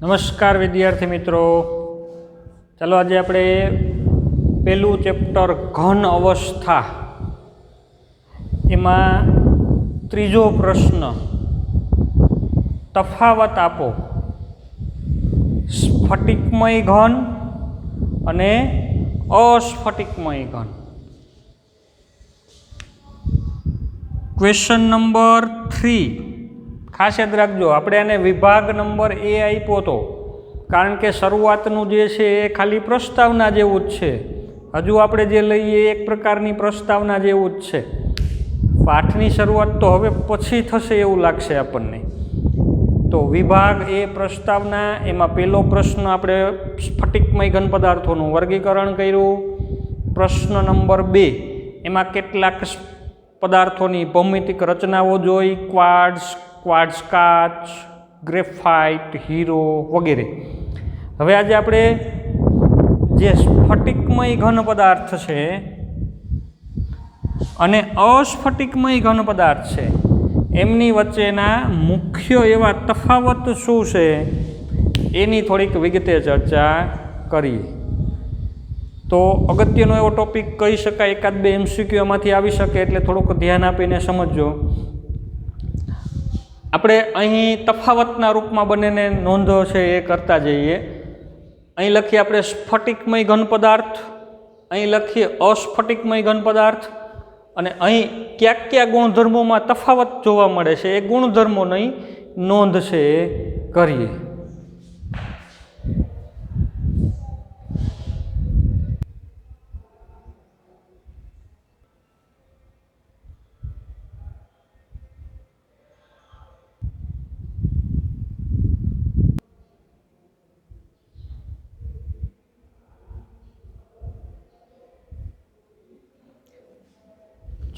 નમસ્કાર વિદ્યાર્થી મિત્રો, ચાલો આજે આપણે પહેલું ચેપ્ટર ઘન અવસ્થા એમાં ત્રીજો પ્રશ્ન તફાવત આપો સ્ફટિકમય ઘન અને અસ્ફટિકમય ઘન. ક્વેશ્ચન નંબર 3 ખાસ યાદ રાખજો, આપણે આને વિભાગ નંબર એ આપ્યો હતો કારણ કે શરૂઆતનું જે છે એ ખાલી પ્રસ્તાવના જેવું જ છે. હજુ આપણે જે લઈએ એક પ્રકારની પ્રસ્તાવના જેવું જ છે. પાઠની શરૂઆત તો હવે પછી થશે એવું લાગશે આપણને. તો વિભાગ એ પ્રસ્તાવના, એમાં પહેલો પ્રશ્ન આપણે સ્ફટિકમય ઘન પદાર્થોનું વર્ગીકરણ કર્યું. પ્રશ્ન નંબર 2 એમાં કેટલાક પદાર્થોની ભૌમિતિક રચનાઓ જોઈ, ક્વાર્ટઝ કાચ, ગ્રેફાઇટ, હીરો વગેરે. હવે આજે આપણે જે સ્ફટિકમય ઘન પદાર્થ છે અને અસ્ફટિકમય ઘન પદાર્થ છે એમની વચ્ચેના મુખ્ય એવા તફાવત શું છે એની થોડીક વિગતે ચર્ચા કરીએ. તો અગત્યનો એવો ટોપિક કહી શકાય, એકાદ બે MCQ એમાંથી આવી શકે, એટલે થોડુંક ધ્યાન આપીને સમજજો. આપણે અહીં તફાવતના રૂપમાં બંનેને નોંધો છે એ કરતા જઈએ. અહીં લખીએ આપણે સ્ફટિકમય ઘન પદાર્થ, અહીં લખીએ અસ્ફટિકમય ઘન પદાર્થ, અને અહીં કયા ગુણધર્મોમાં તફાવત જોવા મળે છે એ ગુણધર્મોની નોંધ છે એ કરીએ.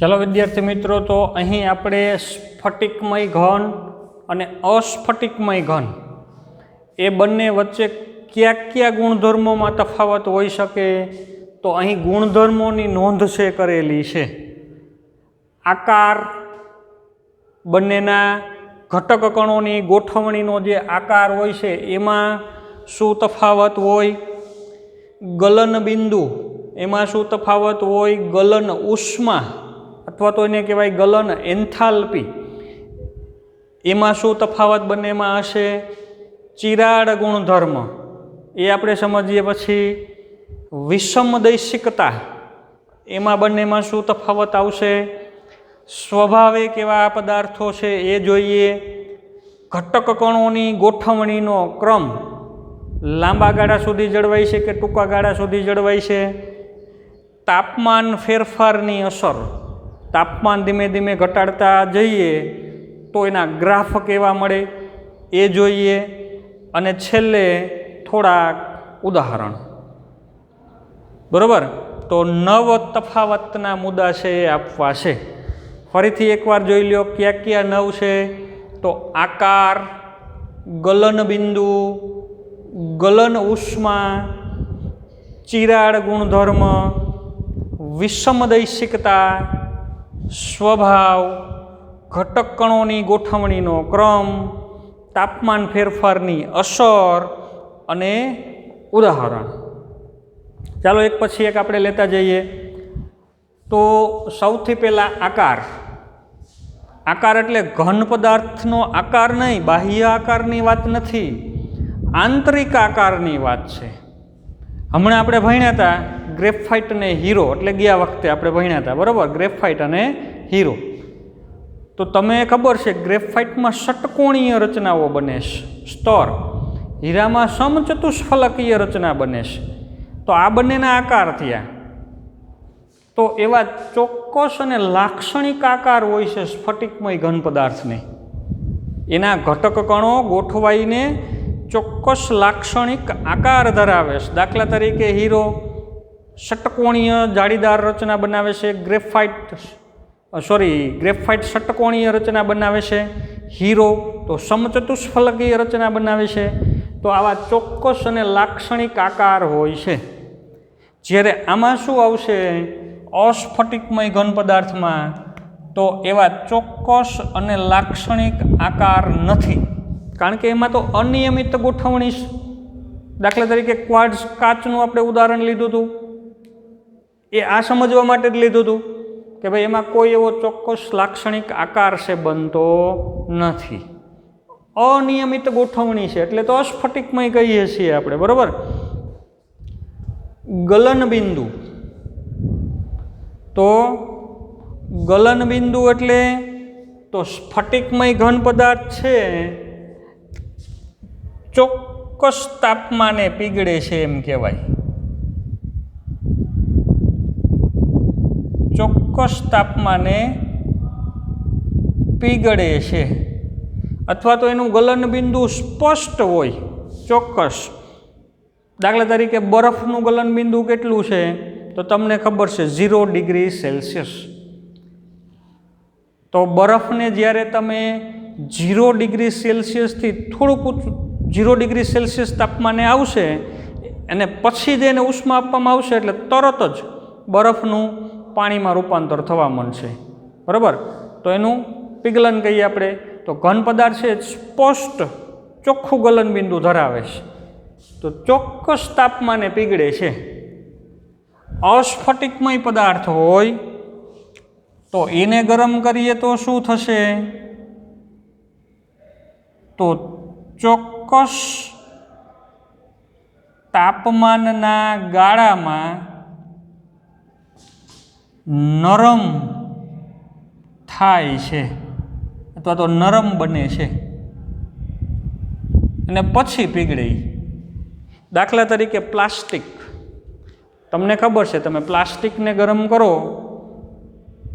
ચાલો વિદ્યાર્થી મિત્રો, તો અહીં આપણે સ્ફટિકમય ઘન અને અસ્ફટિકમય ઘન એ બંને વચ્ચે કયા ગુણધર્મોમાં તફાવત હોઈ શકે તો અહીં ગુણધર્મોની નોંધ છે કરેલી છે. આકાર, બંનેના ઘટક કણોની ગોઠવણીનો જે આકાર હોય છે એમાં શું તફાવત હોય, ગલન બિંદુ એમાં શું તફાવત હોય, ગલન ઉષ્મા અથવા તો એને કહેવાય ગલન એન્થાલ્પી એમાં શું તફાવત બંનેમાં હશે, ચિરાડ ગુણધર્મ એ આપણે સમજીએ. પછી વિષમદૈશિકતા એમાં બંનેમાં શું તફાવત આવશે, સ્વભાવે કેવા પદાર્થો છે એ જોઈએ. ઘટક કણોની ગોઠવણીનો ક્રમ લાંબા ગાળા સુધી જળવાય છે કે ટૂંકા ગાળા સુધી જળવાય છે. તાપમાન ફેરફારની અસર, તાપમાન ધીમે ધીમે ઘટાડતા જઈએ તો એના ગ્રાફ કેવા મળે એ જોઈએ. અને છેલ્લે થોડાક ઉદાહરણ. બરાબર, તો 9 તફાવતના મુદ્દા છે એ આપવા છે. ફરીથી એકવાર જોઈ લો કયા 9 છે. તો આકાર, ગલન બિંદુ, ગલન ઉષ્મા, ચિરાડ ગુણધર્મ, વિષમદૈશિકતા, સ્વભાવ, ઘટક કણોની ગોઠવણીનો ક્રમ, તાપમાન ફેરફારની અસર અને ઉદાહરણ. ચાલો એક પછી એક આપણે લેતા જઈએ. તો સૌથી પહેલાં આકાર. આકાર એટલે ઘન પદાર્થનો આકાર નહીં, બાહ્ય આકારની વાત નથી, આંતરિક આકારની વાત છે. હમણાં આપણે ભણ્યા હતા ગ્રેફાઇટ અને હીરો, એટલે ગયા વખતે આપણે ભણ્યા હતા, બરાબર, ગ્રેફાઇટ અને હીરો. તો તમે ખબર છે ગ્રેફાઇટમાં ષટકોણીય રચનાઓ બને છે સ્તર, હીરામાં સમચતુષ્ફલકીય રચના બને છે. તો આ બંનેના આકાર થયા. તો એવા ચોક્કસ અને લાક્ષણિક આકાર હોય છે સ્ફટિકમય ઘન પદાર્થને. એના ઘટક કણો ગોઠવાઈને ચોક્કસ લાક્ષણિક આકાર ધરાવે છે. દાખલા તરીકે હીરો ષટકોણીય જાળીદાર રચના બનાવે છે, ગ્રેફાઇટ ષટકોણીય રચના બનાવે છે, હીરો તો સમચતુષ્ફલકીય રચના બનાવે છે. તો આવા ચોક્કસ અને લાક્ષણિક આકાર હોય છે. જ્યારે આમાં શું આવશે અસ્ફટિકમય ઘન પદાર્થમાં, તો એવા ચોક્કસ અને લાક્ષણિક આકાર નથી. કારણ કે એમાં તો અનિયમિત ગોઠવણી છે. દાખલા તરીકે ક્વાર્ટઝ કાચનું આપણે ઉદાહરણ લીધું હતું, એ આ સમજવા માટે જ લીધું હતું કે ભાઈ એમાં કોઈ એવો ચોક્કસ લાક્ષણિક આકાર છે બનતો નથી, અનિયમિત ગોઠવણી છે, એટલે તો અસ્ફટિકમય કહીએ છીએ આપણે, બરાબર. ગલનબિંદુ, તો ગલનબિંદુ એટલે તો સ્ફટિકમય ઘન પદાર્થ છે, ચોક્કસ તાપમાને પીગળે છે એમ કહેવાય. ચોક્કસ તાપમાને પીગળે છે, અથવા તો એનું ગલનબિંદુ સ્પષ્ટ હોય, ચોક્કસ. દાખલા તરીકે બરફનું ગલનબિંદુ કેટલું છે તો તમને ખબર છે 0 ડિગ્રી સેલ્સિયસ. તો બરફને જ્યારે તમે 0 ડિગ્રી સેલ્સિયસથી થોડુંક ઊંચું 0 ડિગ્રી સેલ્સિયસ તાપમાને આવશે અને પછી જ એને ઉષ્મા આપવામાં આવશે એટલે તરત જ બરફનું પાણીમાં રૂપાંતર થવા માંડશે, બરાબર. તો એનું પીગલન કહીએ આપણે. તો ઘન પદાર્થ છે સ્પષ્ટ ચોખ્ખું ગલનબિંદુ ધરાવે છે, તો ચોક્કસ તાપમાને પીગળે છે. અસ્ફટિકમય પદાર્થ હોય તો એને ગરમ કરીએ તો શું થશે, તો ચોક્કસ તાપમાનના ગાળામાં નરમ થાય છે અથવા તો નરમ બને છે અને પછી પીગળે. દાખલા તરીકે પ્લાસ્ટિક, તમને ખબર છે તમે પ્લાસ્ટિકને ગરમ કરો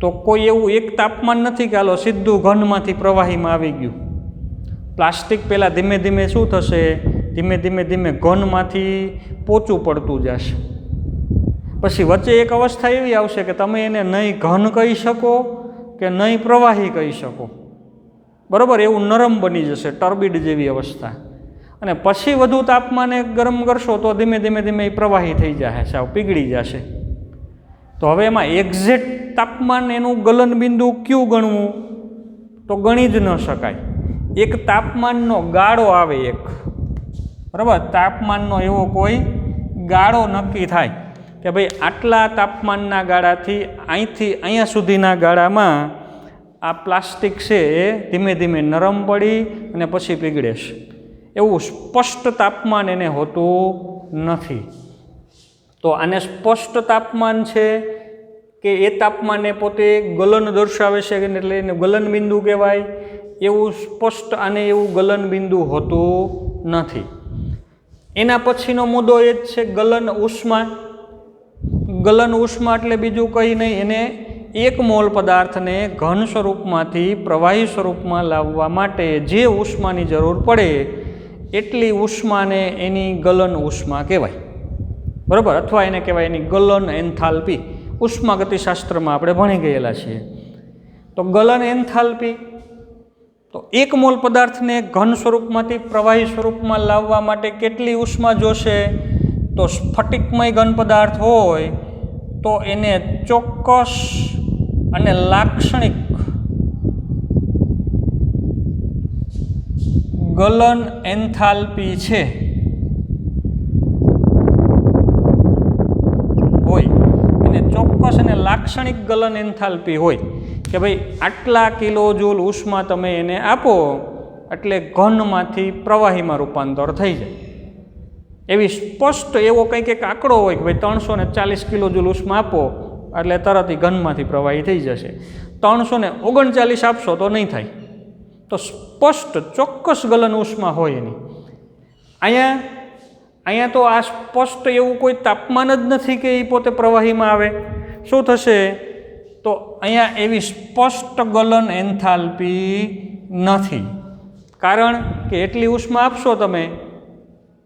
તો કોઈ એવું એક તાપમાન નથી કે હાલો સીધું ઘનમાંથી પ્રવાહીમાં આવી ગયું. પ્લાસ્ટિક પહેલાં ધીમે ધીમે શું થશે, ધીમે ધીમે ધીમે ઘનમાંથી પોચું પડતું જશે. પછી વચ્ચે એક અવસ્થા એવી આવશે કે તમે એને નહીં ઘન કહી શકો કે નહીં પ્રવાહી કહી શકો, બરાબર. એવું નરમ બની જશે, ટર્બિડ જેવી અવસ્થા. અને પછી વધુ તાપમાને ગરમ કરશો તો ધીમે ધીમે ધીમે એ પ્રવાહી થઈ જશે, સાવ પીગળી જશે. તો હવે એમાં એક્ઝેક્ટ તાપમાન એનું ગલનબિંદુ કયું ગણવું, તો ગણી જ ન શકાય. એક તાપમાનનો ગાળો આવે, એક, બરાબર. તાપમાનનો એવો કોઈ ગાળો નક્કી થાય કે ભાઈ આટલા તાપમાનના ગાળાથી અહીંથી અહીંયા સુધીના ગાળામાં આ પ્લાસ્ટિક છે એ ધીમે ધીમે નરમ પડી અને પછી પીગળે છે. એવું સ્પષ્ટ તાપમાન એને હોતું નથી. તો આને સ્પષ્ટ તાપમાન છે કે એ તાપમાને પોતે ગલન દર્શાવે છે એટલે એને ગલનબિંદુ કહેવાય. એવું સ્પષ્ટ આને એવું ગલનબિંદુ હોતું નથી. એના પછીનો મુદ્દો એ જ છે ગલન ઉષ્મા. ગલન ઉષ્મા એટલે બીજું કંઈ નહીં, એને એક મોલ પદાર્થને ઘન સ્વરૂપમાંથી પ્રવાહી સ્વરૂપમાં લાવવા માટે જે ઉષ્માની જરૂર પડે એટલી ઉષ્માને એની ગલન ઉષ્મા કહેવાય, બરાબર. અથવા એને કહેવાય એની ગલન એન્થાલ્પી. ઉષ્મા ગતિશાસ્ત્રમાં આપણે ભણી ગયેલા છીએ. તો ગલન એન્થાલ્પી, તો એક મોલ પદાર્થને ઘન સ્વરૂપમાંથી પ્રવાહી સ્વરૂપમાં લાવવા માટે કેટલી ઉષ્મા જોશે, તો સ્ફટિકમય ઘન પદાર્થ હોય તો એને ચોક્કસ અને લાક્ષણિક ગલન એન્થાલ્પી છે હોય, એને ચોક્કસ અને લાક્ષણિક ગલન એન્થાલ્પી હોય કે ભાઈ આટલા કિલો જૂલ ઉષ્મા તમે એને આપો એટલે ઘનમાંથી પ્રવાહીમાં રૂપાંતર થઈ જાય. એવી સ્પષ્ટ એવો કંઈક એક આંકડો હોય કે ભાઈ 340 કિલો જૂલ ઉષ્મા આપો એટલે તરત ઘનમાંથી પ્રવાહી થઈ જશે. 339 આપશો તો નહીં થાય. તો સ્પષ્ટ ચોક્કસ ગલન ઉષ્મા હોય એની. અહીંયા તો આ સ્પષ્ટ એવું કોઈ તાપમાન જ નથી કે એ પોતે પ્રવાહીમાં આવે. શું થશે, તો અહીંયા એવી સ્પષ્ટ ગલન એન્થાલ્પી નથી. કારણ કે એટલી ઉષ્મા આપશો તમે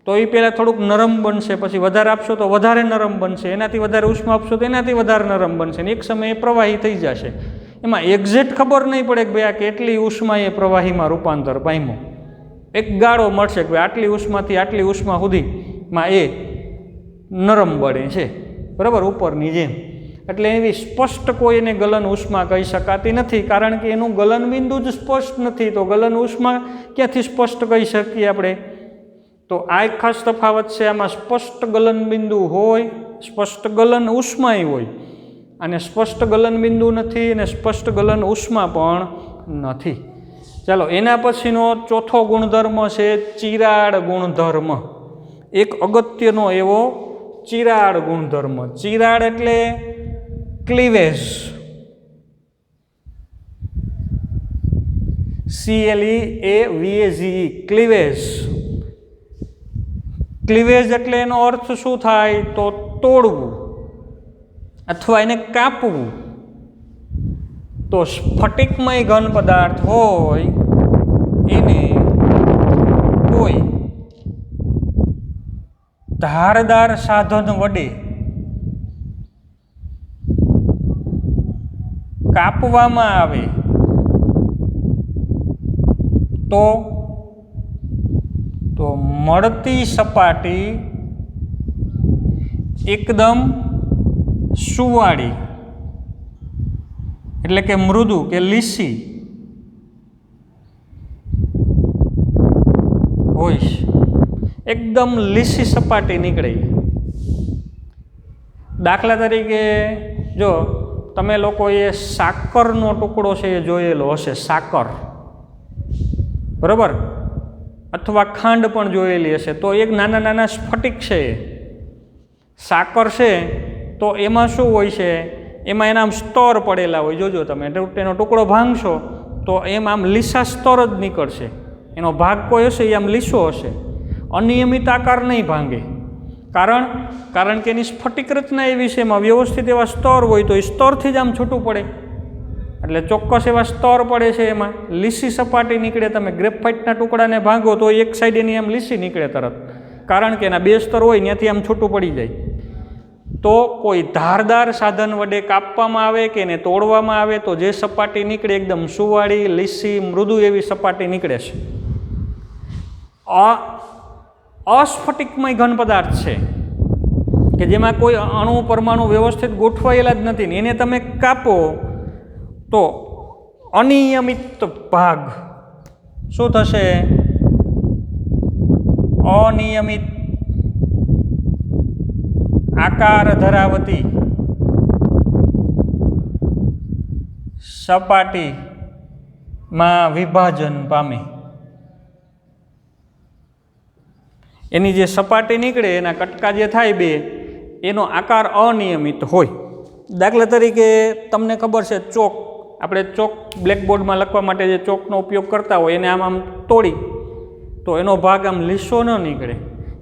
તો એ પહેલાં થોડુંક નરમ બનશે, પછી વધારે આપશો તો વધારે નરમ બનશે, એનાથી વધારે ઉષ્મા આપશો તો એનાથી વધારે નરમ બનશે ને એક સમયે પ્રવાહી થઈ જશે. એમાં એક્ઝેક્ટ ખબર નહીં પડે કે ભાઈ આ કેટલી ઉષ્મા એ પ્રવાહીમાં રૂપાંતર પામ્યું. એક ગાળો મળશે કે ભાઈ આટલી ઉષ્માથી આટલી ઉષ્મા સુધીમાં એ નરમ બને છે, બરાબર, ઉપરની જેમ. એટલે એવી સ્પષ્ટ કોઈ એને ગલન ઉષ્મા કહી શકાતી નથી, કારણ કે એનું ગલન બિંદુ જ સ્પષ્ટ નથી. તો ગલન ઉષ્મા ક્યાંથી સ્પષ્ટ કહી શકીએ આપણે? તો આ એક ખાસ તફાવત છે. આમાં સ્પષ્ટ ગલન બિંદુ હોય, સ્પષ્ટ ગલન ઉષ્માય હોય, અને સ્પષ્ટ ગલન બિંદુ નથી અને સ્પષ્ટ ગલન ઉષ્મા પણ નથી. ચાલો, એના પછીનો ચોથો ગુણધર્મ છે ચિરાડ ગુણધર્મ. એક અગત્યનો એવો ચિરાડ ગુણધર્મ. ચિરાડ એટલે ક્લીવેજ. CLEAVAGE, cleavage. ક્લીવેજ એટલે એનો અર્થ શું થાય? તો તોડવું અથવા એને કાપવું. તો સ્ફટિકમય ઘન પદાર્થ હોય એને કોઈ ધારદાર સાધન વડે કાપવામાં આવે તો મળતી સપાટી એકદમ સુવાળી એટલે કે મૃદુ કે લીસી હોય. એકદમ લીસી સપાટી નીકળે. દાખલા તરીકે જો તમે લોકોએ સાકરનો ટુકડો છે એ જોયેલો હશે, સાકર, બરાબર, અથવા ખાંડ પણ જોયેલી હશે. તો એક નાના નાના સ્ફટિક છે સાકર છે, તો એમાં શું હોય છે? એમાં એના આમ સ્તર પડેલા હોય. જોજો તમે તેનો ટુકડો ભાંગશો તો એમ આમ લીસા સ્તર જ નીકળશે. એનો ભાગ કોઈ હશે એ આમ લીસો હશે, અનિયમિત આકાર નહીં ભાંગે. કારણ કે એની સ્ફટિક રચના એવી છે, એમાં વ્યવસ્થિત એવા સ્તર હોય તો એ સ્તરથી જ આમ છૂટું પડે. એટલે ચોક્કસ એવા સ્તર પડે છે, એમાં લીસી સપાટી નીકળે. તમે ગ્રેફાઇટના ટુકડાને ભાંગો તો એક સાઈડ એની આમ લીસી નીકળે તરત, કારણ કે એના બે સ્તર હોય ત્યાંથી આમ છૂટું પડી જાય. તો કોઈ ધારદાર સાધન વડે કાપવામાં આવે કે એને તોડવામાં આવે તો જે સપાટી નીકળે એકદમ સુવાળી, લીસી, મૃદુ એવી સપાટી નીકળે છે. અસ્ફટિકમય ઘન પદાર્થ છે કે જેમાં કોઈ અણુ પરમાણુ વ્યવસ્થિત ગોઠવાયેલા જ નથી, ને એને તમે કાપો તો અનિયમિત ભાગ શું થશે? અનિયમિત આકાર ધરાવતી સપાટીમાં વિભાજન પામે. એની જે સપાટી નીકળે એના કટકા જે થાય બે, એનો આકાર અનિયમિત હોય. દાખલા તરીકે તમને ખબર છે ચોક, આપણે ચોક બ્લેકબોર્ડમાં લખવા માટે જે ચોકનો ઉપયોગ કરતા હોય એને આમ તોડી તો એનો ભાગ આમ લીસો ન નીકળે.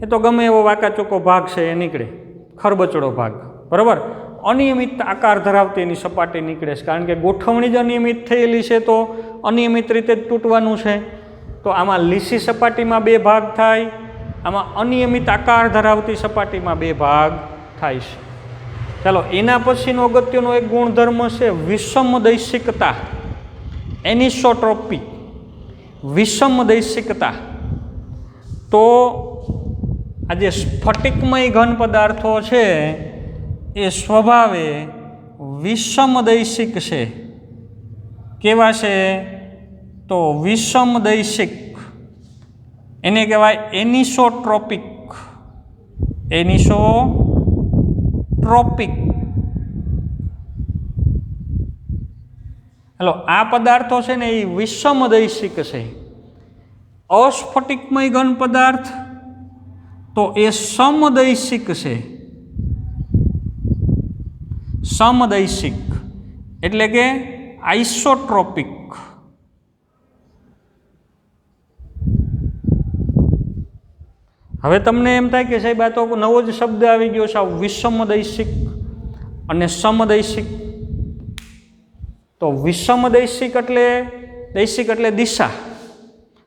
એ તો ગમે એવો વાંકા ચોખ્ખો ભાગ છે એ નીકળે, ખરબચડો ભાગ, બરાબર. અનિયમિત આકાર ધરાવતી એની સપાટી નીકળે છે, કારણ કે ગોઠવણી જ અનિયમિત થયેલી છે તો અનિયમિત રીતે જ તૂટવાનું છે. તો આમાં લીસી સપાટીમાં બે ભાગ થાય, આમાં અનિયમિત આકાર ધરાવતી સપાટીમાં બે ભાગ થાય છે. ચાલો, એના પછીનો અગત્યનો એક ગુણધર્મ છે વિષમદૈશિકતા, એનિસોટ્રોપી. વિષમદૈશિકતા તો આ જે સ્ફટિકમય ઘન પદાર્થો છે એ સ્વભાવે વિષમદૈશિક છે. કેવા છે? તો વિષમદૈશિક, એને કહેવાય એનિસોટ્રોપિક. એનિસોટ્રોપિક. હલો, આ પદાર્થો છે ને એ વિષમદૈશિક છે. અસ્ફટિકમય ઘન પદાર્થ તો એ સમદૈશિક છે. સમદૈશિક એટલે કે આઇસોટ્રોપિક. હવે તમને એમ થાય કે સાહેબ આ તો નવો જ શબ્દ આવી ગયો છે, વિષમદૈશિક અને સમદૈશિક. તો વિષમદૈશિક એટલે દૈશિક એટલે દિશા,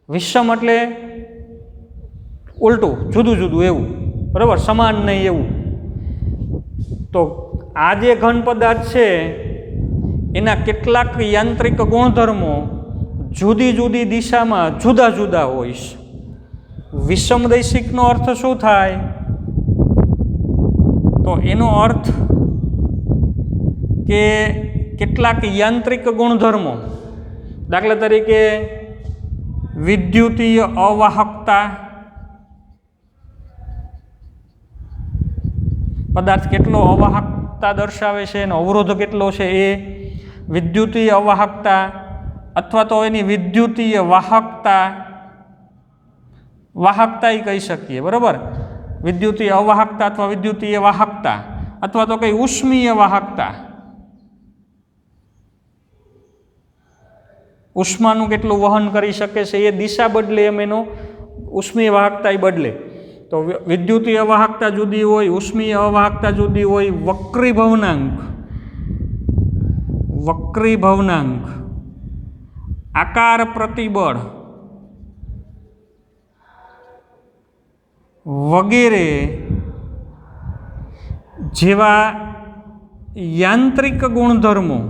વિષમ એટલે ઉલટું, જુદું જુદું એવું, બરાબર, સમાન નહીં એવું. તો આ જે ઘન પદાર્થ છે એના કેટલાક યાંત્રિક ગુણધર્મો જુદી જુદી દિશામાં જુદા જુદા હોય છે. વિષમદૈશિકનો અર્થ શું થાય? તો એનો અર્થ કે કેટલાક યાંત્રિક ગુણધર્મો, દાખલા તરીકે વિદ્યુતીય અવાહકતા, પદાર્થ કેટલો અવાહકતા દર્શાવે છે એનો અવરોધ કેટલો છે એ, વિદ્યુતીય અવાહકતા અથવા તો એની વિદ્યુતીય વાહકતા, વાહકતા એ કહી શકીએ, બરાબર, વિદ્યુતીય અવાહકતા અથવા વિદ્યુતીય વાહકતા, અથવા તો કઈ ઉષ્મીય વાહકતા, ઉષ્માનું કેટલું વહન કરી શકે છે એ દિશા બદલે એમ એનો ઉષ્મીય વાહકતા એ બદલે. તો વિદ્યુતીય અવાહકતા જુદી હોય, ઉષ્મીય અવાહકતા જુદી હોય, વક્રીભવનાંક, આકાર પ્રતિબળ વગેરે જેવા યાંત્રિક ગુણધર્મો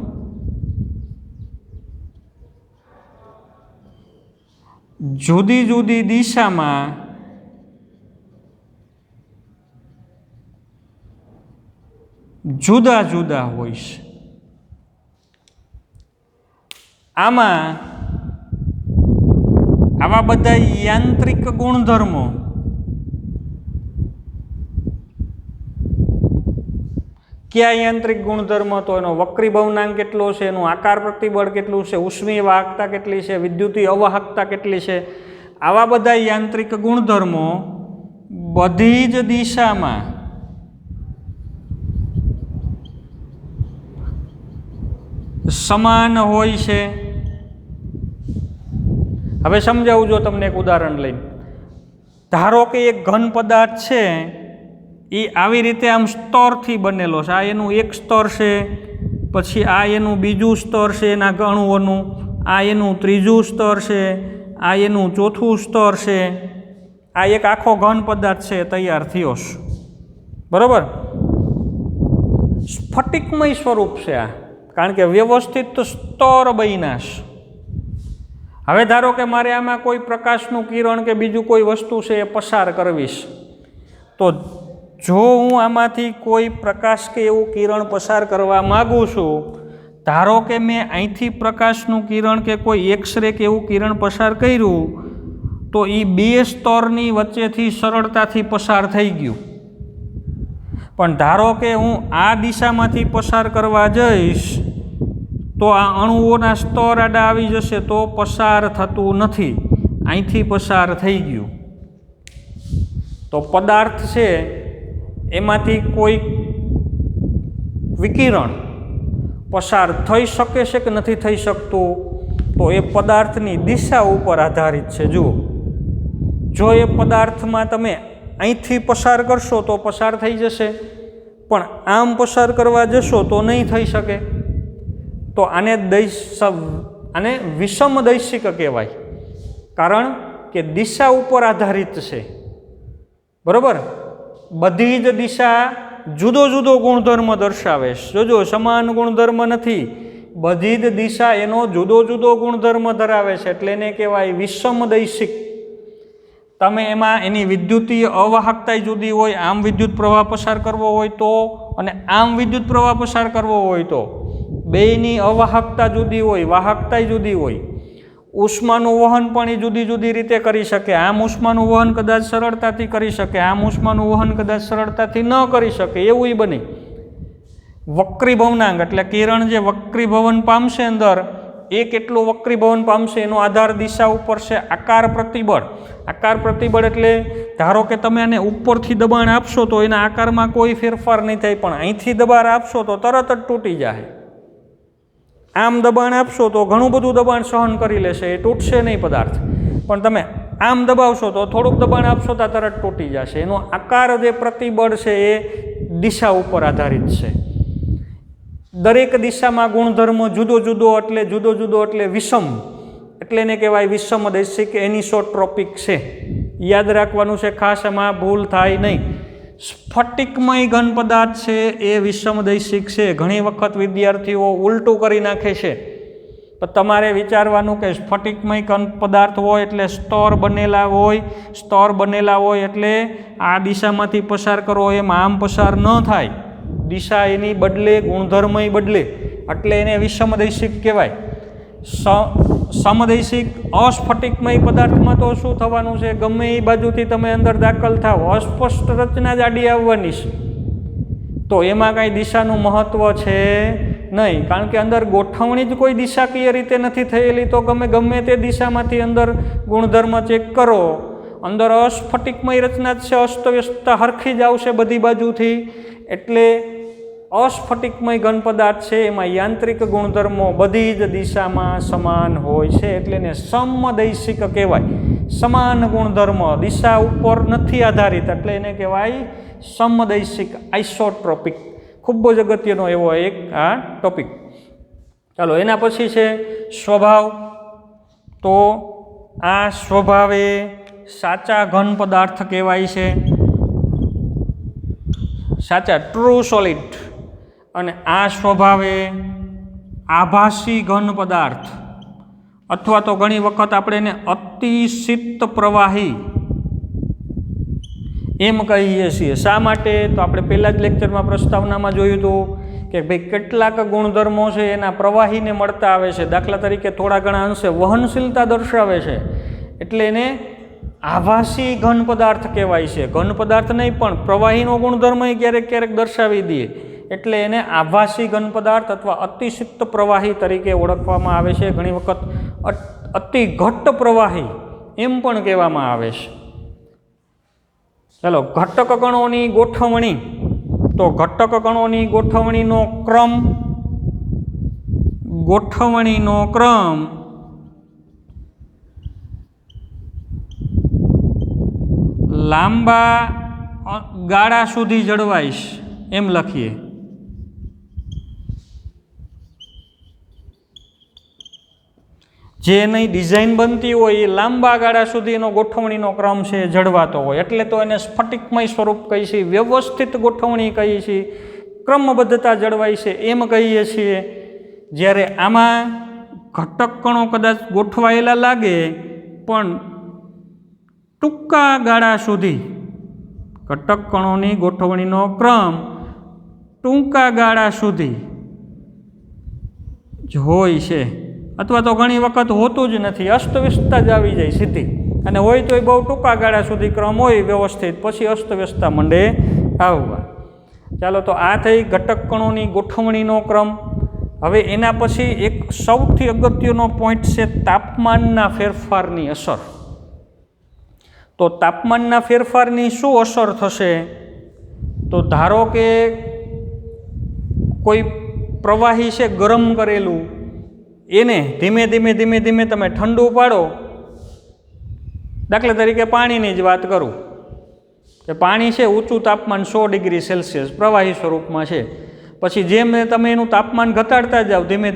જુદી જુદી દિશામાં જુદા જુદા હોય છે. આવા બધા યાંત્રિક ગુણધર્મો કયા યાંત્રિક ગુણધર્મ? તો એનો વક્રીભવનાંક કેટલો છે, એનું આકાર પ્રતિબળ કેટલું છે, ઉષ્મીય વાહકતા કેટલી છે, વિદ્યુતીય અવાહકતા કેટલી છે. આવા બધા યાંત્રિક ગુણધર્મો બધી જ દિશામાં સમાન હોય છે. હવે સમજાવું જો તમને એક ઉદાહરણ લઈને. ધારો કે એક ઘન પદાર્થ છે એ આવી રીતે આમ સ્તરથી બનેલો છે. આ એનું એક સ્તર છે, પછી આ એનું બીજું સ્તર છે એના અણુઓનું, આ એનું ત્રીજું સ્તર છે, આ એનું ચોથું સ્તર છે. આ એક આખો ઘન પદાર્થ છે તૈયાર થયો છે, બરાબર. સ્ફટિકમય સ્વરૂપ છે આ, કારણ કે વ્યવસ્થિત સ્તર બન્યા છે. હવે ધારો કે મારે આમાં કોઈ પ્રકાશનું કિરણ કે બીજું કોઈ વસ્તુ છે એ પસાર કરવીશ, તો જો હું આમાંથી કોઈ પ્રકાશ કે એવું કિરણ પસાર કરવા માગું છું, ધારો કે મેં અહીંથી પ્રકાશનું કિરણ કે કોઈ એક્સરે કે એવું કિરણ પસાર કર્યું, તો એ બે સ્તરની વચ્ચેથી સરળતાથી પસાર થઈ ગયું. પણ ધારો કે હું આ દિશામાંથી પસાર કરવા જઈશ તો આ અણુઓના સ્તર આડા આવી જશે, તો પસાર થતું નથી, અહીંથી પસાર થઈ ગયું. તો પદાર્થ છે એમાંથી કોઈ વિકિરણ પસાર થઈ શકે છે કે નથી થઈ શકતું? તો એ પદાર્થની દિશા ઉપર આધારિત છે. જુઓ, જો એ પદાર્થમાં તમે અહીંથી પસાર કરશો તો પસાર થઈ જશે, પણ આમ પસાર કરવા જશો તો નહીં થઈ શકે. તો આને વિષમ દૈશિક કહેવાય, કારણ કે દિશા ઉપર આધારિત છે, બરાબર. બધી જ દિશા જુદો જુદો ગુણધર્મ દર્શાવે છે. જોજો, સમાન ગુણધર્મ નથી, બધી જ દિશા એનો જુદો જુદો ગુણધર્મ ધરાવે છે, એટલે એને કહેવાય વિષમ દૈશિક. તમે એમાં એની વિદ્યુતીય અવાહકતા જુદી હોય, આમ વિદ્યુત પ્રવાહ પસાર કરવો હોય તો, અને આમ વિદ્યુત પ્રવાહ પસાર કરવો હોય તો, બેયની અવાહકતા જુદી હોય, વાહકતા જુદી હોય. ઉષ્માનું વહન પણ એ જુદી જુદી રીતે કરી શકે. આમ ઉષ્માનું વહન કદાચ સરળતાથી કરી શકે, આમ ઉષ્માનું વહન કદાચ સરળતાથી ન કરી શકે, એવું બને. વક્રીભવનાંક એટલે કિરણ જે વક્રીભવન પામશે અંદર, એ કેટલું વક્રીભવન પામશે એનો આધાર દિશા ઉપર છે. આકાર પ્રતિબળ, આકાર પ્રતિબળ એટલે ધારો કે તમે આને ઉપરથી દબાણ આપશો તો એના આકારમાં કોઈ ફેરફાર નહીં થાય, પણ અહીંથી દબાણ આપશો તો તરત જ તૂટી જાય. આમ દબાણ આપશો તો ઘણું બધું દબાણ સહન કરી લેશે, એ તૂટશે નહીં પદાર્થ. પણ તમે આમ દબાવશો તો થોડુંક દબાણ આપશો તો તરત તૂટી જશે. એનો આકાર જે પ્રતિબળ છે એ દિશા ઉપર આધારિત છે. દરેક દિશામાં ગુણધર્મ જુદો જુદો એટલે વિષમ, એટલે એને કહેવાય વિષમ દૈશિક, એનિસોટ્રોપિક છે. યાદ રાખવાનું છે ખાસ, એમાં ભૂલ થાય નહીં. સ્ફટિકમય ઘન પદાર્થ છે એ વિષમ દૈશિક છે. ઘણી વખત વિદ્યાર્થીઓ ઉલટું કરી નાખે છે, પણ તમારે વિચારવાનું કે સ્ફટિકમય ઘન પદાર્થ હોય એટલે સ્તર બનેલા હોય એટલે આ દિશામાંથી પસાર કરો એમ આમ પસાર ન થાય, દિશા એની બદલે, ગુણધર્મય બદલે, એટલે એને વિષમદૈશિક કહેવાય. સમદૈશિક અસ્ફટિકમય પદાર્થમાં તો શું થવાનું છે, ગમે એ બાજુથી તમે અંદર દાખલ થાવ, અસ્પષ્ટ રચના જ આડી આવવાની છે. તો એમાં કાંઈ દિશાનું મહત્ત્વ છે નહીં, કારણ કે અંદર ગોઠવણી જ કોઈ દિશાકીય રીતે નથી થયેલી. તો ગમે તે દિશામાંથી અંદર ગુણધર્મ ચેક કરો, અંદર અસ્ફટિકમય રચના જ છે, અસ્તવ્યસ્તતા હરખી જ આવશે બધી બાજુથી. એટલે અસ્ફટિકમય ઘન પદાર્થ છે, એમાં યાંત્રિક ગુણધર્મો બધી જ દિશામાં સમાન હોય છે, એટલે એને સમદૈશિક કહેવાય. સમાન ગુણધર્મ, દિશા ઉપર નથી આધારિત, એટલે એને કહેવાય સમદૈશિક, આઇસોટ્રોપિક. ખૂબ જ અગત્યનો એવો એક આ ટોપિક. ચાલો, એના પછી છે સ્વભાવ. તો આ સ્વભાવે સાચા ઘન પદાર્થ કહેવાય છે, સાચા ટ્રુ સોલિડ. અને આ સ્વભાવે આભાસી ઘન પદાર્થ, અથવા તો ઘણી વખત આપણે એને અતિશીત પ્રવાહી એમ કહીએ છીએ. શા માટે? તો આપણે પહેલાં જ લેક્ચરમાં પ્રસ્તાવનામાં જોયું હતું કે ભાઈ કેટલાક ગુણધર્મો છે એના પ્રવાહીને મળતા આવે છે. દાખલા તરીકે થોડા ઘણા અંશે વહનશીલતા દર્શાવે છે, એટલે એને આભાસી ઘન પદાર્થ કહેવાય છે. ઘન પદાર્થ નહીં પણ પ્રવાહીનો ગુણધર્મ ક્યારેક ક્યારેક દર્શાવી દે, એટલે એને આભાસી ઘન પદાર્થ અથવા અતિશીત પ્રવાહી તરીકે ઓળખવામાં આવે છે. ઘણી વખત અતિ ઘટ્ટ પ્રવાહી એમ પણ કહેવામાં આવે છે. ચાલો, ઘટક કણોની ગોઠવણી. તો ઘટક કણોની ગોઠવણીનો ક્રમ લાંબા ગાળા સુધી જળવાઈશ એમ લખીએ. જે એની ડિઝાઇન બનતી હોય એ લાંબા ગાળા સુધી એનો ગોઠવણીનો ક્રમ છે જળવાતો હોય, એટલે તો એને સ્ફટિકમય સ્વરૂપ કહીએ છીએ, વ્યવસ્થિત ગોઠવણી કહીએ છીએ, ક્રમબદ્ધતા જળવાય છે એમ કહીએ છીએ. જ્યારે આમાં ઘટક કણો કદાચ ગોઠવાયેલા લાગે પણ ટૂંકા ગાળા સુધી, ઘટક કણોની ગોઠવણીનો ક્રમ ટૂંકા ગાળા સુધી જ હોય છે, અથવા તો ઘણી વખત હોતું જ નથી, અસ્તવ્યસ્તતા જ આવી જાય સીધી. અને હોય તો એ બહુ ટૂંકા ગાળા સુધી ક્રમ હોય વ્યવસ્થિત, પછી અસ્તવ્યસ્તતા મંડે આવવા. ચાલો, તો આ થઈ ઘટક કણોની ગોઠવણીનો ક્રમ. હવે એના પછી એક સૌથી અગત્યનો પોઈન્ટ છે તાપમાનના ફેરફારની અસર. તો તાપમાનના ફેરફારની શું અસર થશે? તો ધારો કે કોઈ પ્રવાહી છે ગરમ કરેલું, એને ધીમે ધીમે તમે ઠંડુ પાડો. દાખલા તરીકે પાણીની જ વાત કરું કે પાણી છે ઊંચું તાપમાન 100 ડિગ્રી સેલ્સિયસ પ્રવાહી સ્વરૂપમાં છે. પછી જેમ તમે એનું તાપમાન ઘટાડતા જાઓ ધીમે,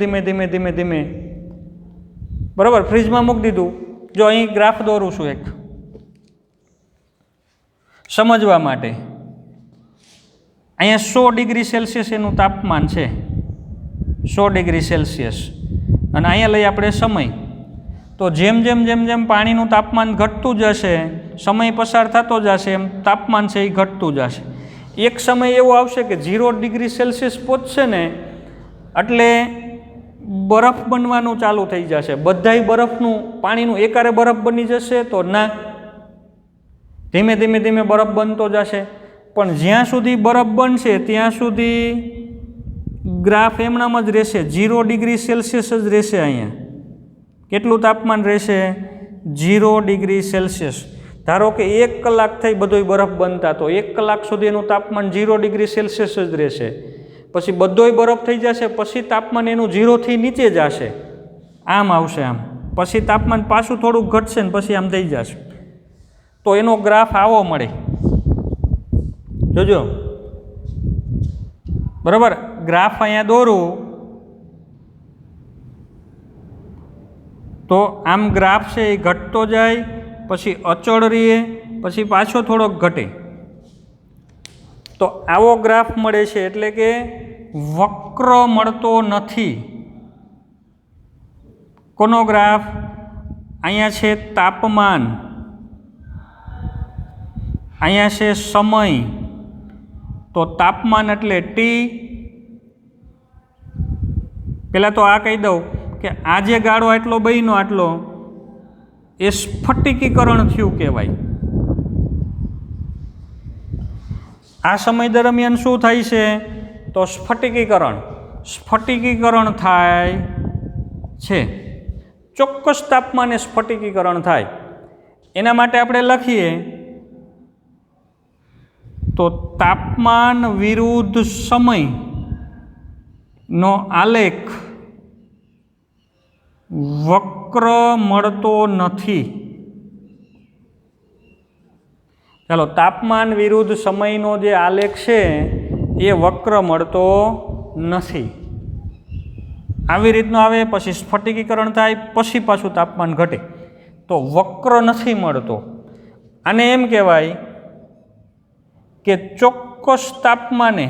બરાબર, ફ્રીજમાં મૂકી દીધું. જો અહીં ગ્રાફ દોરું છું એક સમજવા માટે. અહીંયા 100 ડિગ્રી સેલ્સિયસ એનું તાપમાન છે, 100 ડિગ્રી સેલ્સિયસ. અને અહીંયા લઈએ આપણે સમય. તો જેમ પાણીનું તાપમાન ઘટતું જશે, સમય પસાર થતો જશે, એમ તાપમાન છે એ ઘટતું જશે. એક સમય એવો આવશે કે 0 ડિગ્રી સેલ્સિયસ પહોંચશે ને એટલે બરફ બનવાનું ચાલુ થઈ જશે. બધાય બરફનું, પાણીનું એકારે બરફ બની જશે તો ના, ધીમે બરફ બનતો જશે. પણ જ્યાં સુધી બરફ બનશે ત્યાં સુધી ગ્રાફ એમનામ જ રહેશે, 0 ડિગ્રી સેલ્સિયસ જ રહેશે. અહીંયા કેટલું તાપમાન રહેશે? 0 ડિગ્રી સેલ્સિયસ. ધારો કે 1 કલાક થઈ બધોય બરફ બનતા, તો 1 કલાક સુધી એનું તાપમાન 0 ડિગ્રી સેલ્સિયસ જ રહેશે. પછી બધોય બરફ થઈ જશે, પછી તાપમાન એનું 0થી નીચે જશે, આમ આવશે આમ. પછી તાપમાન પાછું થોડુંક ઘટશે ને પછી આમ થઈ જશે. તો એનો ગ્રાફ આવો મળે, જોજો, બરાબર. ગ્રાફ અહીંયા દોરું તો આમ ગ્રાફ છે એ ઘટતો જાય, પછી અચળ રહે, પછી પાછો થોડોક ઘટે. તો આવો ગ્રાફ મળે છે, એટલે કે વક્ર મળતો નથી. કોનો ગ્રાફ? અહીંયા છે તાપમાન, અહીંયા છે સમય, તો તાપમાન એટલે ટી. પહેલાં તો આ કહી દઉં કે આ જે ગાળો આટલો બન્યો આટલો એ સ્ફટિકીકરણ થયું કહેવાય. આ સમય દરમિયાન શું થાય છે તો સ્ફટિકીકરણ થાય છે. ચોક્કસ તાપમાને સ્ફટિકીકરણ થાય. એના માટે આપણે લખીએ તો તાપમાન વિરુદ્ધ સમયનો આલેખ વક્ર મળતો નથી. ચાલો, તાપમાન વિરુદ્ધ સમયનો જે આલેખ છે એ વક્ર મળતો નથી. આવી રીતનો આવે, પછી સ્ફટિકીકરણ થાય, પછી પાછું તાપમાન ઘટે, તો વક્ર નથી મળતો. આને એમ કહેવાય કે ચોક્કસ તાપમાને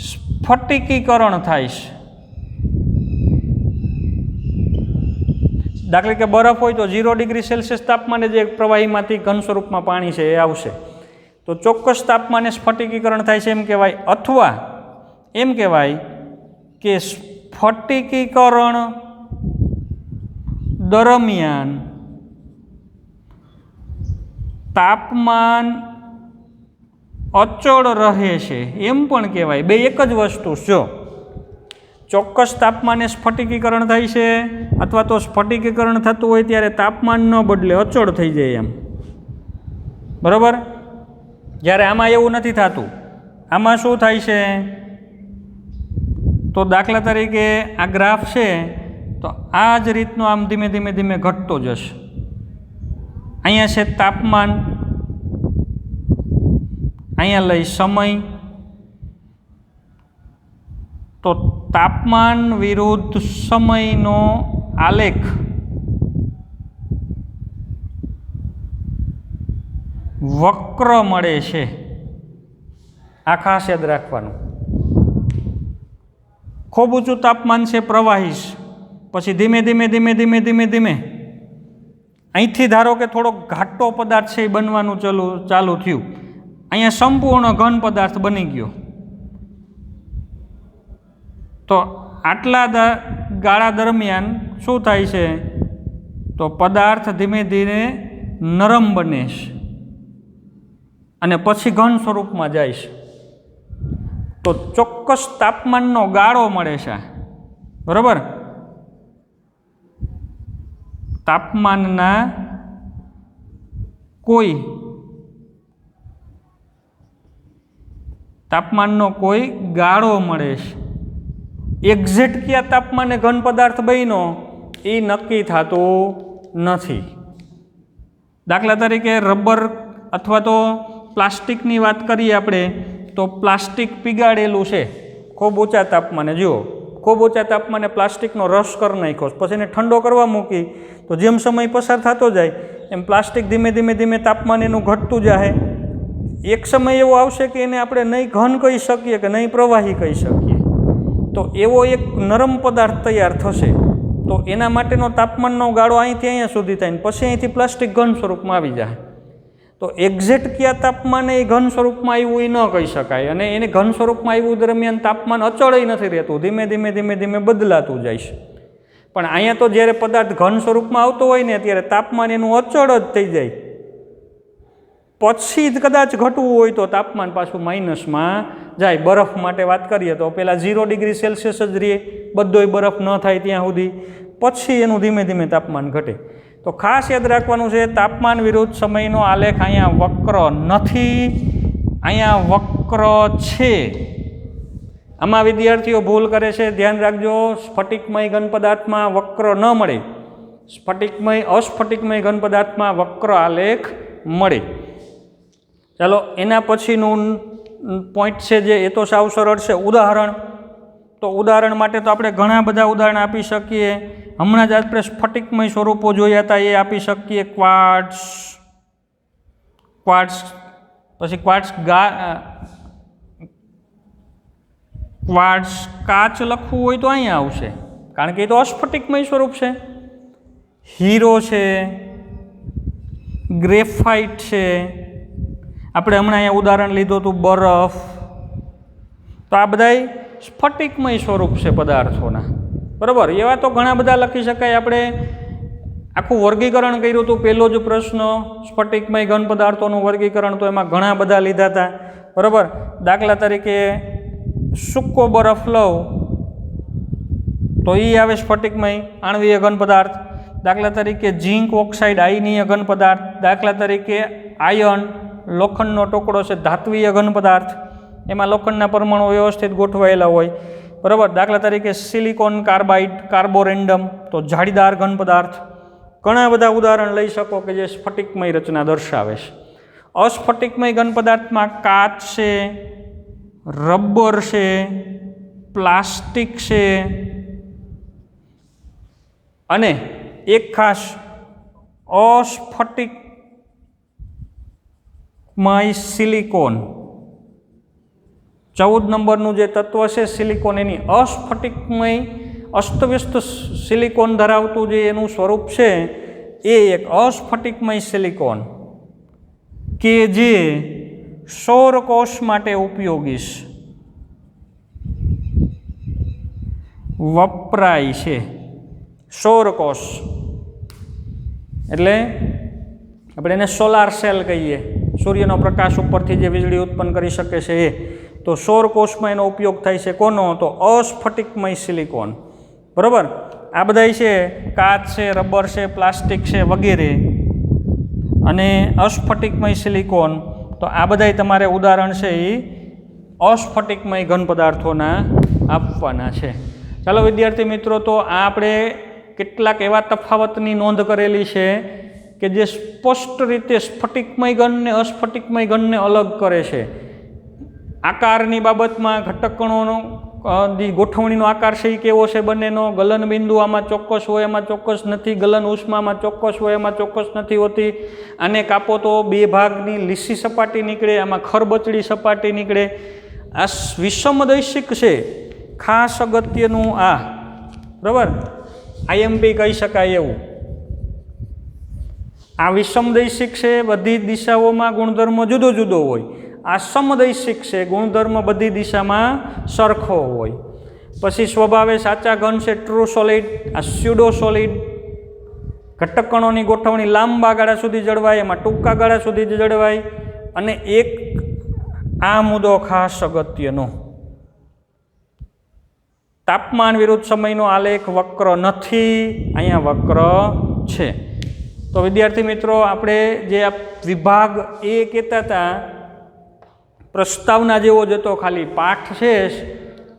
સ્ફટિકીકરણ થાય છે. દાખલા કે બરફ હોય તો 0 ડિગ્રી સેલ્સિયસ તાપમાને જે પ્રવાહીમાંથી ઘન સ્વરૂપમાં પાણી છે એ આવશે, તો ચોક્કસ તાપમાને સ્ફટિકીકરણ થાય છે એમ કહેવાય. અથવા એમ કહેવાય કે સ્ફટિકીકરણ દરમિયાન તાપમાન અચળ રહે છે એમ પણ કહેવાય. બે એક જ વસ્તુ. જો ચોક્કસ તાપમાને સ્ફટિકીકરણ થાય છે અથવા તો સ્ફટિકીકરણ થતું હોય ત્યારે તાપમાન ન બદલે, અચળ થઈ જાય એમ. બરાબર? જ્યારે આમાં એવું નથી થતું. આમાં શું થાય છે તો દાખલા તરીકે આ ગ્રાફ છે તો આ જ રીતનું આમ ધીમે ધીમે ધીમે ઘટતો જશે. અહીંયા છે તાપમાન, અહીંયા લઈ સમય, તો તાપમાન વિરુદ્ધ સમયનો આલેખ વક્ર મળે છે. આ ખાસ યાદ રાખવાનું. ખૂબ ઊંચું તાપમાન છે, પ્રવાહી, પછી ધીમે ધીમે ધીમે ધીમે ધીમે ધીમે અહીંથી ધારો કે થોડોક ઘાટો પદાર્થ છે એ બનવાનું ચાલુ થયું. અહીંયા સંપૂર્ણ ઘન પદાર્થ બની ગયો. તો આટલા ગાળા દરમિયાન શું થાય છે તો પદાર્થ ધીમે ધીમે નરમ બને છે અને પછી ઘન સ્વરૂપમાં જાય છે. તો ચોક્કસ તાપમાનનો ગાળો મળે છે. બરાબર? તાપમાનના તાપમાનનો કોઈ ગાળો મળે છે. એક્ઝેક્ટ કયા તાપમાને ઘન પદાર્થ બન્યો એ નક્કી થતું નથી. દાખલા તરીકે રબર અથવા તો પ્લાસ્ટિકની વાત કરીએ આપણે તો પ્લાસ્ટિક પીગાડેલું છે ખૂબ ઊંચા તાપમાને. જુઓ, ખૂબ ઊંચા તાપમાને પ્લાસ્ટિકનો રસ કરી નાખ્યો, પછી એને ઠંડો કરવા મૂકી તો જેમ સમય પસાર થતો જાય એમ પ્લાસ્ટિક ધીમે ધીમે ધીમે તાપમાન એનું ઘટતું જાય. એક સમય એવો આવશે કે એને આપણે નહીં ઘન કહી શકીએ કે નહીં પ્રવાહી કહી શકીએ. તો એવો એક નરમ પદાર્થ તૈયાર થશે. તો એના માટેનો તાપમાનનો ગાળો અહીંથી અહીંયા સુધી થાય ને પછી અહીંથી પ્લાસ્ટિક ઘન સ્વરૂપમાં આવી જાય. તો એક્ઝેક્ટ કયા તાપમાને એ ઘન સ્વરૂપમાં આવ્યું એ ન કહી શકાય. અને એને ઘન સ્વરૂપમાં આવ્યું દરમિયાન તાપમાન અચળ નથી રહેતું, ધીમે ધીમે ધીમે ધીમે બદલાતું જાય છે. પણ અહીંયા તો જ્યારે પદાર્થ ઘન સ્વરૂપમાં આવતો હોય ને ત્યારે તાપમાન એનું અચળ જ થઈ જાય. પછી જ કદાચ ઘટવું હોય તો તાપમાન પાછું માઇનસમાં જાય. બરફ માટે વાત કરીએ તો પહેલાં 0 ડિગ્રી સેલ્સિયસ જ રહે, બધોય બરફ ન થાય ત્યાં સુધી, પછી એનું ધીમે ધીમે તાપમાન ઘટે. તો ખાસ યાદ રાખવાનું છે, તાપમાન વિરુદ્ધ સમયનો આલેખ અહીંયા વક્ર નથી, અહીંયા વક્ર છે. આમાં વિદ્યાર્થીઓ ભૂલ કરે છે, ધ્યાન રાખજો. સ્ફટિકમય ઘન પદાર્થમાં વક્ર ન મળે, અસ્ફટિકમય ઘન પદાર્થમાં વક્ર આલેખ મળે. ચાલો, એના પછીનું પોઈન્ટ છે જે એ તો સાવ સરળ છે, ઉદાહરણ. તો ઉદાહરણ માટે તો આપણે ઘણા બધા ઉદાહરણ આપી શકીએ. હમણાં જ આપણે સ્ફટિકમય સ્વરૂપો જોયા હતા એ આપી શકીએ. ક્વાર્ટઝ, પછી ક્વાર્ટઝ કાચ લખવું હોય તો અહીંયા આવશે, કારણ કે એ તો અસ્ફટિકમય સ્વરૂપ છે. હીરો છે, ગ્રેફાઇટ છે, આપણે હમણાં અહીંયા ઉદાહરણ લીધું હતું બરફ. તો આ બધાય સ્ફટિકમય સ્વરૂપ છે પદાર્થોના, બરાબર. એવા તો ઘણા બધા લખી શકાય. આપણે આખું વર્ગીકરણ કર્યું હતું, પહેલો જ પ્રશ્ન સ્ફટિકમય ઘન પદાર્થોનું વર્ગીકરણ, તો એમાં ઘણા બધા લીધા હતા, બરાબર. દાખલા તરીકે સૂકો બરફ લઉં તો એ આવે સ્ફટિકમય આણ્વીય ઘન પદાર્થ. દાખલા તરીકે ઝીંક ઓક્સાઇડ આયનીય ઘન પદાર્થ. દાખલા તરીકે આયર્ન લોખંડનો ટુકડો છે ધાત્વીય ઘન પદાર્થ, એમાં લોખંડના પરમાણુ વ્યવસ્થિત ગોઠવાયેલા હોય, બરાબર. દાખલા તરીકે સિલિકોન કાર્બાઇડ કાર્બોરેન્ડમ, તો જાળીદાર ઘન પદાર્થ. ઘણા બધા ઉદાહરણ લઈ શકો કે જે સ્ફટિકમય રચના દર્શાવે છે. અસ્ફટિકમય ઘન પદાર્થમાં કાચ છે, રબર છે, પ્લાસ્ટિક છે, અને એક ખાસ અસ્ફટિકમય સિલિકોન, 14 નંબરનું જે તત્વ છે સિલિકોન, એની અસ્ફટિકમય અસ્તવ્યસ્ત સિલિકોન ધરાવતું જે એનું સ્વરૂપ છે એ એક અસ્ફટિકમય સિલિકોન કે જે સૌરકોષ માટે ઉપયોગી છે, વપરાય છે. સૌરકોષ એટલે આપણે એને સોલાર સેલ કહીએ, સૂર્યનો પ્રકાશ ઉપરથી જે વીજળી ઉત્પન્ન કરી શકે છે એ. તો સૌરકોષમાં એનો ઉપયોગ થાય છે. કોનો? તો અસ્ફટિકમય સિલિકોન, બરાબર. આ બધા છે કાચ છે, રબર છે, પ્લાસ્ટિક છે વગેરે, અને અસ્ફટિકમય સિલિકોન. તો આ બધા તમારે ઉદાહરણ છે એ અસ્ફટિકમય ઘન પદાર્થોના આપવાના છે. ચાલો વિદ્યાર્થી મિત્રો, તો આ આપણે કેટલાક એવા તફાવતની નોંધ કરેલી છે કે જે સ્પષ્ટ રીતે સ્ફટિકમય ઘન ને અસ્ફટિકમય ઘનને અલગ કરે છે. આકારની બાબતમાં ઘટકકણોનો ગોઠવણીનો આકાર છે એ કેવો છે બંનેનો, ગલન બિંદુ આમાં ચોક્કસ હોય એમાં ચોક્કસ નથી, ગલન ઉષ્મામાં ચોક્કસ હોય એમાં ચોક્કસ નથી હોતી. આને કાપો તો બે ભાગની લીસી સપાટી નીકળે, આમાં ખરબચડી સપાટી નીકળે. આ વિષમદૈશિક છે, ખાસ અગત્યનું આ, બરાબર. આઈએમપી કહી શકાય એવું. આ વિષમદૈશિક છે, બધી દિશાઓમાં ગુણધર્મ જુદો જુદો હોય. આ સમદૈશિક છે, ગુણધર્મ બધી દિશામાં સરખો હોય. પછી સ્વભાવે સાચા ઘન છે ટ્રુ સોલિડ, આ સ્યુડો સોલિડ. ઘટકકણોની ગોઠવણી લાંબા ગાળા સુધી જળવાય, એમાં ટૂંકા ગાળા સુધી જળવાય. અને એક આ મુદ્દો ખાસ અગત્યનો, તાપમાન વિરુદ્ધ સમયનો આલેખ વક્ર નથી, અહીંયા વક્ર છે. તો વિદ્યાર્થી મિત્રો, આપણે જે આ વિભાગ એ કહેતા હતા પ્રસ્તાવના જેવો જ હતો, ખાલી પાઠ છે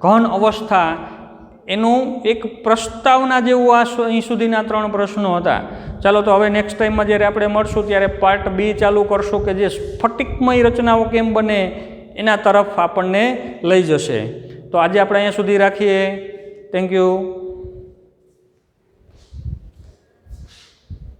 ઘન અવસ્થા, એનું એક પ્રસ્તાવના જેવું આ અહીં સુધીના 3 પ્રશ્નો હતા. ચાલો તો હવે નેક્સ્ટ ટાઈમમાં જ્યારે આપણે મળશું ત્યારે પાર્ટ બી ચાલુ કરશું કે જે સ્ફટિકમય રચનાઓ કેમ બને એના તરફ આપણને લઈ જશે. તો આજે આપણે અહીંયા સુધી રાખીએ. Thank you.